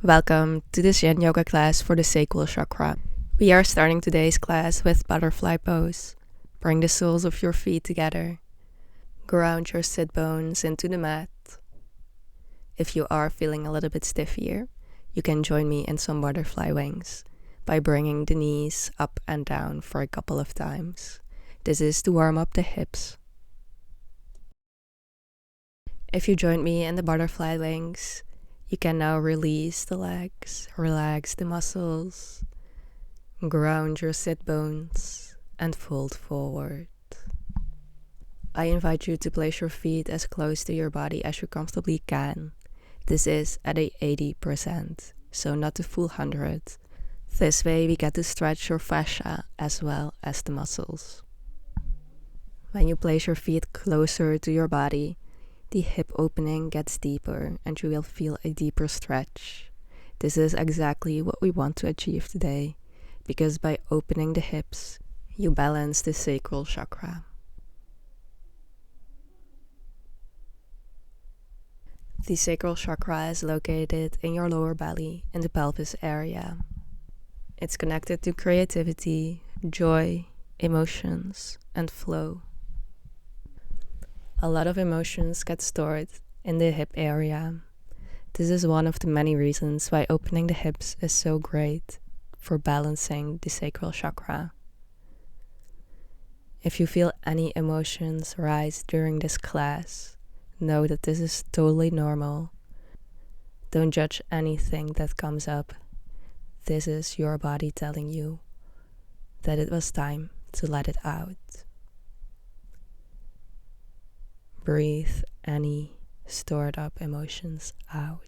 Welcome to this Yin Yoga class for the Sacral Chakra. We are starting today's class with butterfly pose. Bring the soles of your feet together. Ground your sit bones into the mat. If you are feeling a little bit stiff here, you can join me in some butterfly wings by bringing the knees up and down for a couple of times. This is to warm up the hips. If you joined me in the butterfly wings, you can now release the legs, relax the muscles, ground your sit bones, and fold forward. I invite you to place your feet as close to your body as you comfortably can. This is at a 80%, so not the full 100. This way we get to stretch your fascia as well as the muscles. When you place your feet closer to your body, the hip opening gets deeper and you will feel a deeper stretch. This is exactly what we want to achieve today, because by opening the hips, you balance the sacral chakra. The sacral chakra is located in your lower belly in the pelvis area. It's connected to creativity, joy, emotions, and flow. A lot of emotions get stored in the hip area. This is one of the many reasons why opening the hips is so great for balancing the sacral chakra. If you feel any emotions rise during this class, know that this is totally normal. Don't judge anything that comes up. This is your body telling you that it was time to let it out. Breathe any stored up emotions out.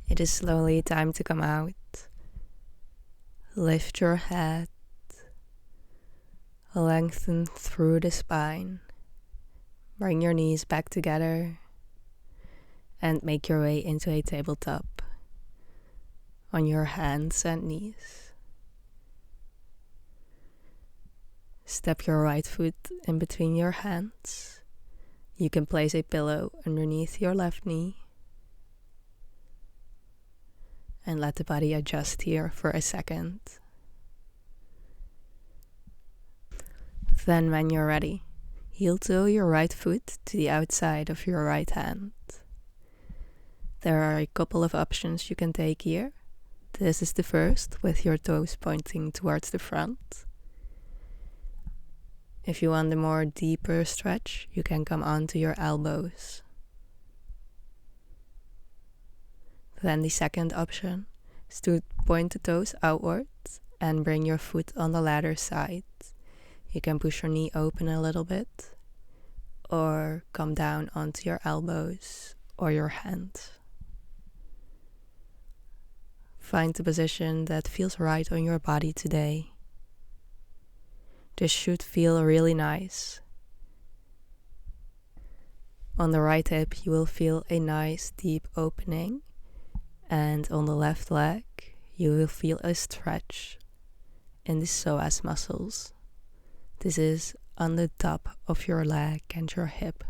It is slowly time to come out. Lift your head, lengthen through the spine, bring your knees back together, and make your way into a tabletop on your hands and knees. Step your right foot in between your hands. You can place a pillow underneath your left knee and let the body adjust here for a second. Then when you're ready, heel toe your right foot to the outside of your right hand. There are a couple of options you can take here. This is the first, with your toes pointing towards the front. If you want a more deeper stretch, you can come onto your elbows. Then the second option is to point the toes outwards and bring your foot on the ladder side. You can push your knee open a little bit or come down onto your elbows or your hands. Find the position that feels right on your body today. This should feel really nice. On the right hip, you will feel a nice deep opening, and on the left leg, you will feel a stretch in the psoas muscles. This is on the top of your leg and your hip.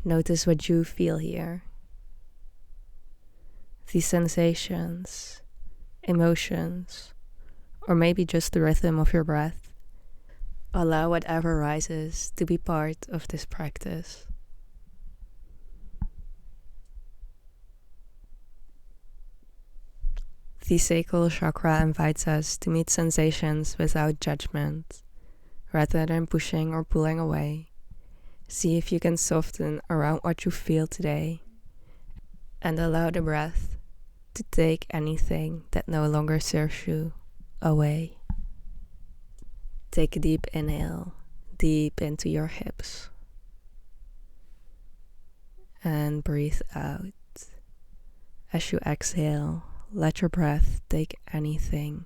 Notice what you feel here. These sensations, emotions, or maybe just the rhythm of your breath. Allow whatever rises to be part of this practice. The Sacral Chakra invites us to meet sensations without judgment, rather than pushing or pulling away. See if you can soften around what you feel today, and allow the breath to take anything that no longer serves you away. Take a deep inhale, deep into your hips, and breathe out. As you exhale, let your breath take anything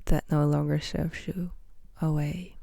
that no longer serves you away.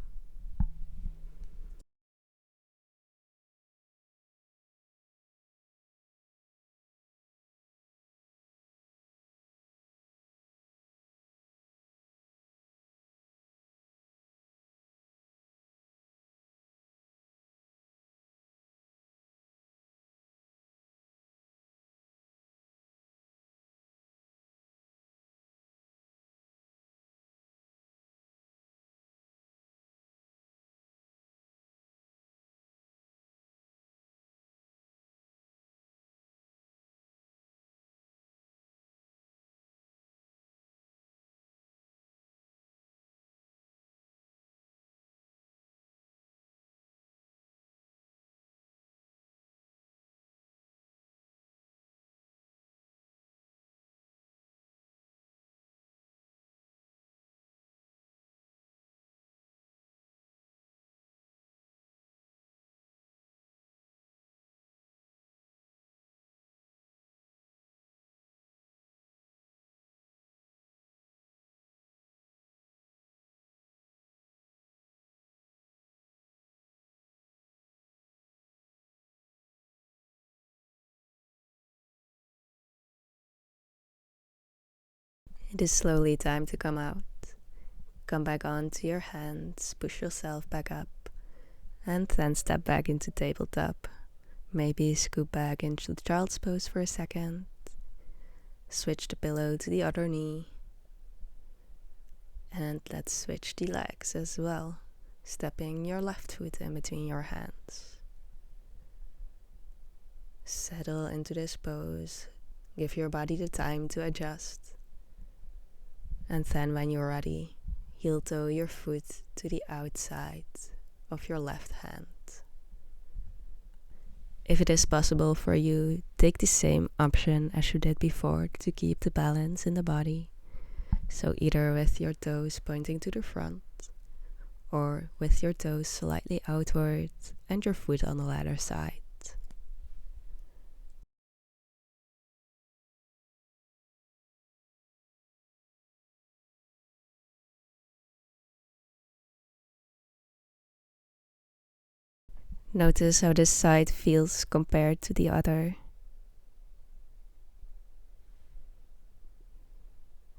It is slowly time to come out. Come back onto your hands, push yourself back up, and then step back into tabletop. Maybe scoop back into the child's pose for a second. Switch the pillow to the other knee. And let's switch the legs as well, stepping your left foot in between your hands. Settle into this pose. Give your body the time to adjust. And then when you're ready, heel toe your foot to the outside of your left hand. If it is possible for you, take the same option as you did before to keep the balance in the body. So either with your toes pointing to the front, or with your toes slightly outward and your foot on the ladder side. Notice how this side feels compared to the other.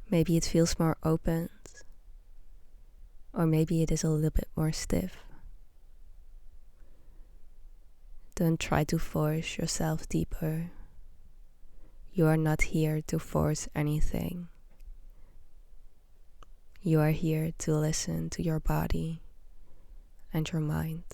Maybe it feels more open, or maybe it is a little bit more stiff. Don't try to force yourself deeper. You are not here to force anything. You are here to listen to your body and your mind.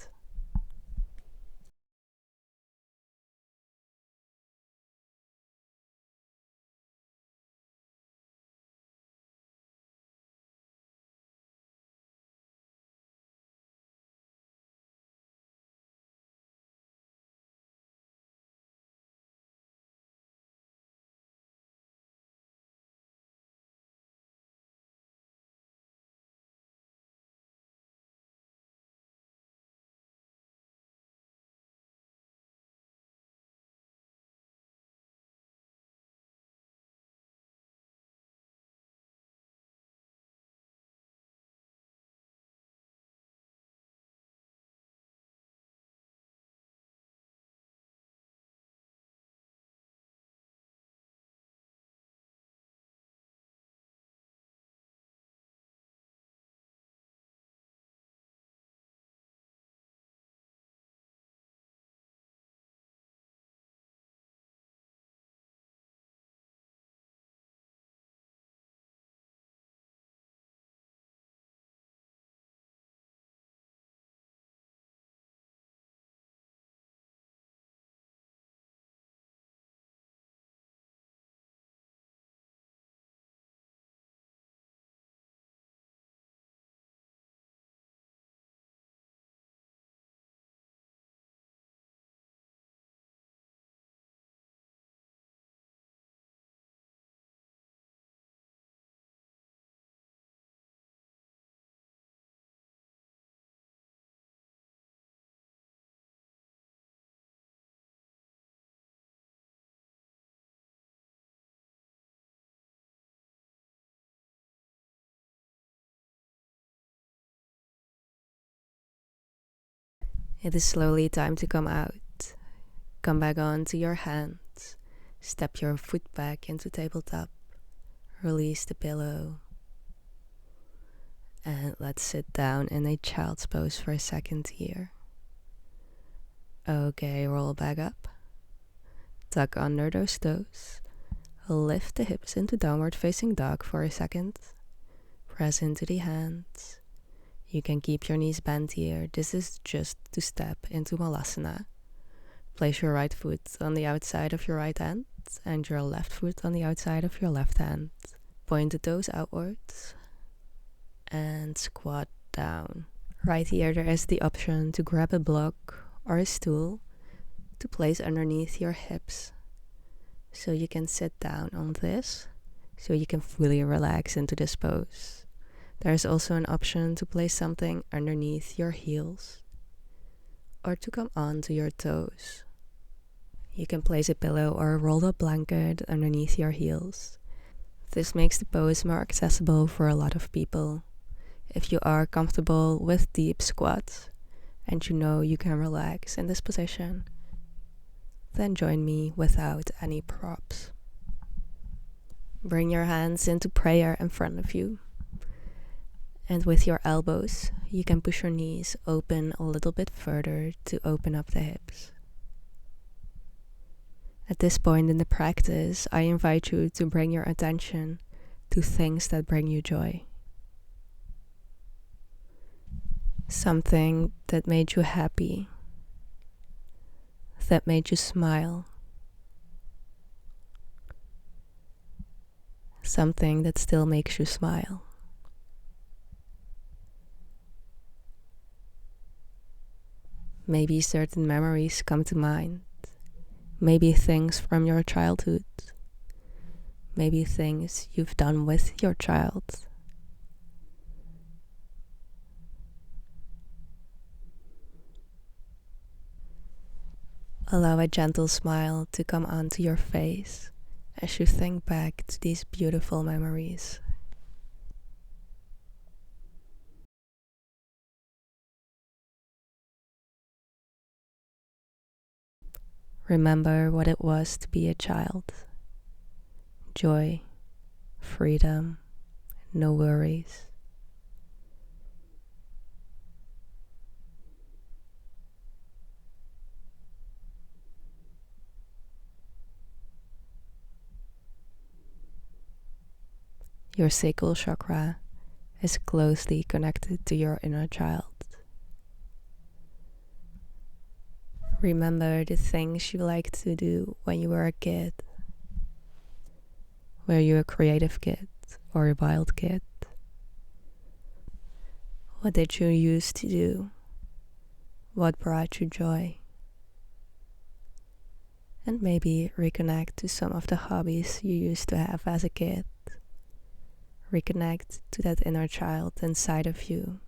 It is slowly time to come out. Come back onto your hands. Step your foot back into tabletop. Release the pillow. And let's sit down in a child's pose for a second here. Okay, roll back up. Tuck under those toes. Lift the hips into downward facing dog for a second. Press into the hands. You can keep your knees bent here. This is just to step into malasana. Place your right foot on the outside of your right hand and your left foot on the outside of your left hand. Point the toes outwards and squat down. Right here there is the option to grab a block or a stool to place underneath your hips. So you can sit down on this, so you can fully relax into this pose. There's also an option to place something underneath your heels or to come onto your toes. You can place a pillow or a rolled up blanket underneath your heels. This makes the pose more accessible for a lot of people. If you are comfortable with deep squats and you know you can relax in this position, then join me without any props. Bring your hands into prayer in front of you. And with your elbows, you can push your knees open a little bit further to open up the hips. At this point in the practice, I invite you to bring your attention to things that bring you joy. Something that made you happy, that made you smile. Something that still makes you smile. Maybe certain memories come to mind. Maybe things from your childhood. Maybe things you've done with your child. Allow a gentle smile to come onto your face as you think back to these beautiful memories. Remember what it was to be a child. Joy, freedom, no worries. Your sacral chakra is closely connected to your inner child. Remember the things you liked to do when you were a kid. Were you a creative kid or a wild kid? What did you used to do? What brought you joy? And maybe reconnect to some of the hobbies you used to have as a kid. Reconnect to that inner child inside of you.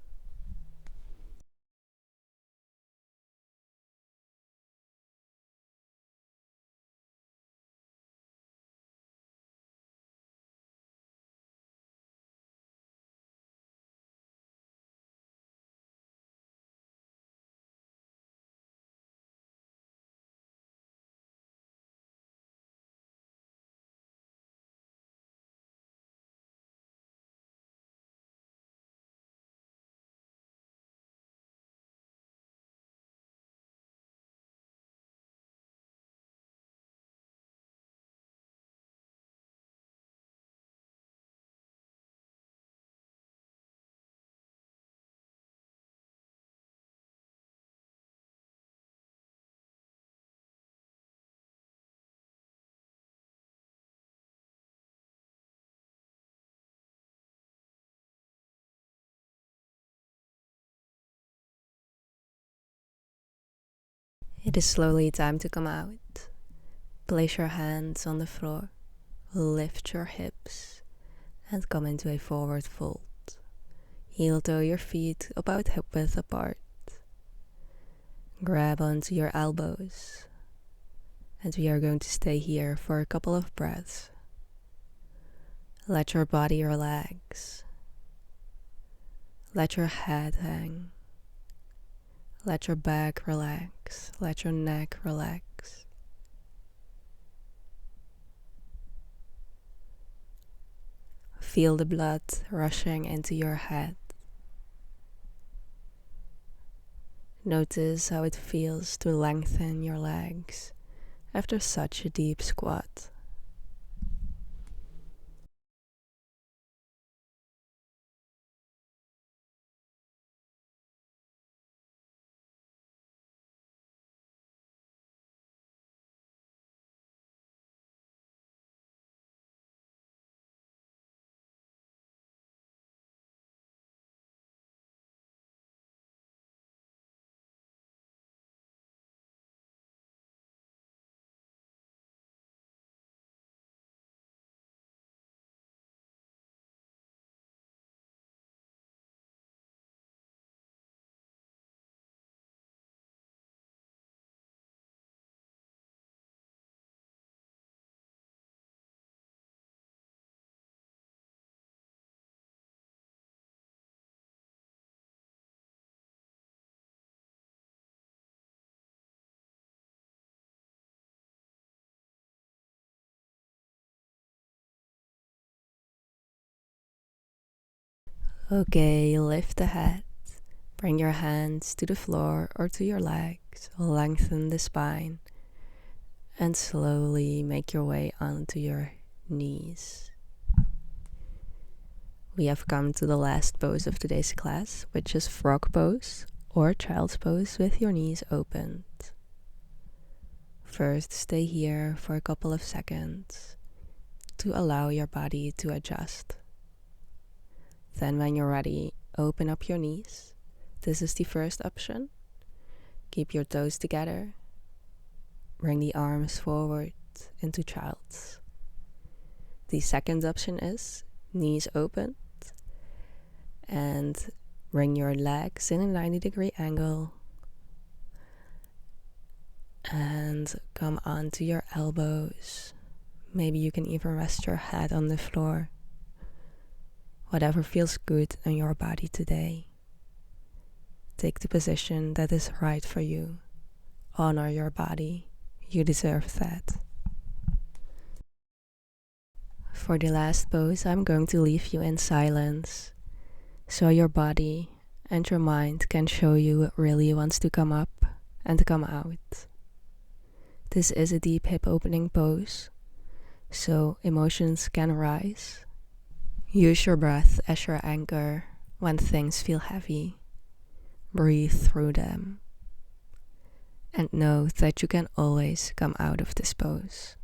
It is slowly time to come out. Place your hands on the floor, lift your hips, and come into a forward fold. Heel toe your feet about hip width apart. Grab onto your elbows, and we are going to stay here for a couple of breaths. Let your body relax. Let your head hang. Let your back relax, let your neck relax. Feel the blood rushing into your head. Notice how it feels to lengthen your legs after such a deep squat. Okay, lift the head. Bring your hands to the floor or to your legs. Lengthen the spine. And slowly make your way onto your knees. We have come to the last pose of today's class, which is frog pose or child's pose with your knees opened. First, stay here for a couple of seconds to allow your body to adjust. Then when you're ready, open up your knees. This is the first option. Keep your toes together. Bring the arms forward into child's. The second option is knees open and bring your legs in a 90-degree angle and come onto your elbows. Maybe you can even rest your head on the floor. Whatever feels good in your body today. Take the position that is right for you. Honor your body. You deserve that. For the last pose, I'm going to leave you in silence, so your body and your mind can show you what really wants to come up and come out. This is a deep hip opening pose, so emotions can rise. Use your breath as your anchor when things feel heavy. Breathe through them. And know that you can always come out of this pose.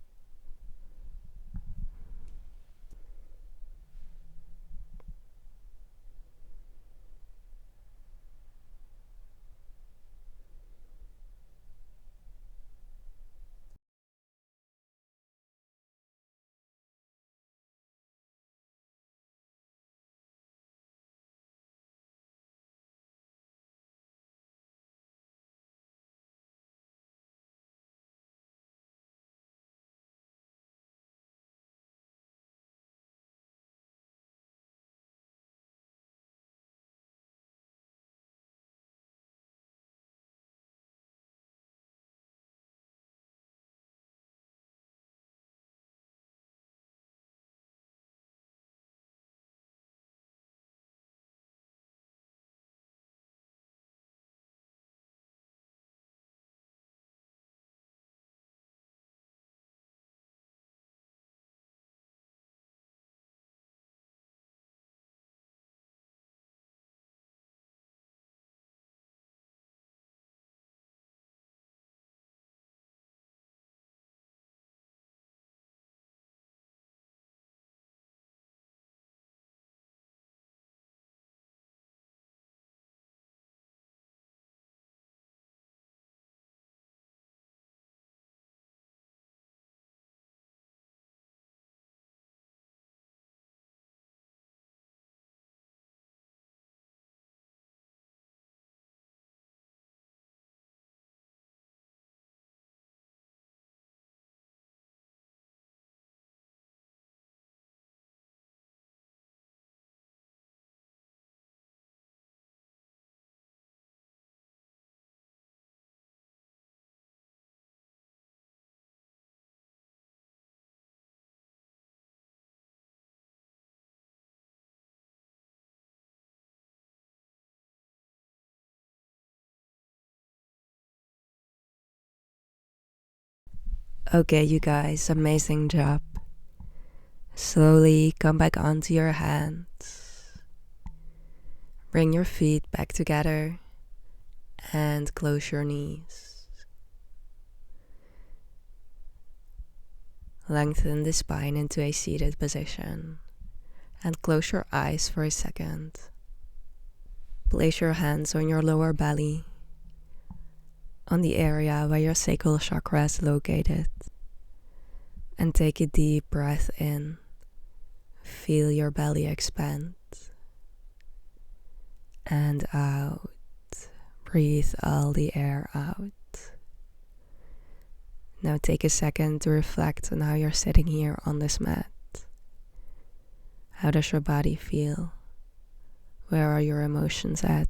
Okay, you guys, amazing job. Slowly come back onto your hands. Bring your feet back together and close your knees. Lengthen the spine into a seated position and close your eyes for a second. Place your hands on your lower belly, on the area where your sacral chakra is located, and take a deep breath in. Feel your belly expand, and out. Breathe all the air out. Now take a second to reflect on how you're sitting here on this mat. How does your body feel? Where are your emotions at?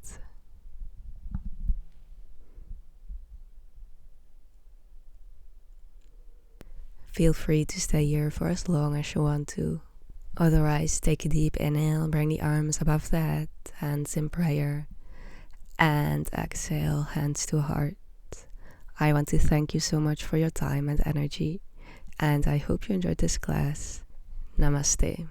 Feel free to stay here for as long as you want to. Otherwise, take a deep inhale, bring the arms above the head, hands in prayer, and exhale, hands to heart. I want to thank you so much for your time and energy, and I hope you enjoyed this class. Namaste.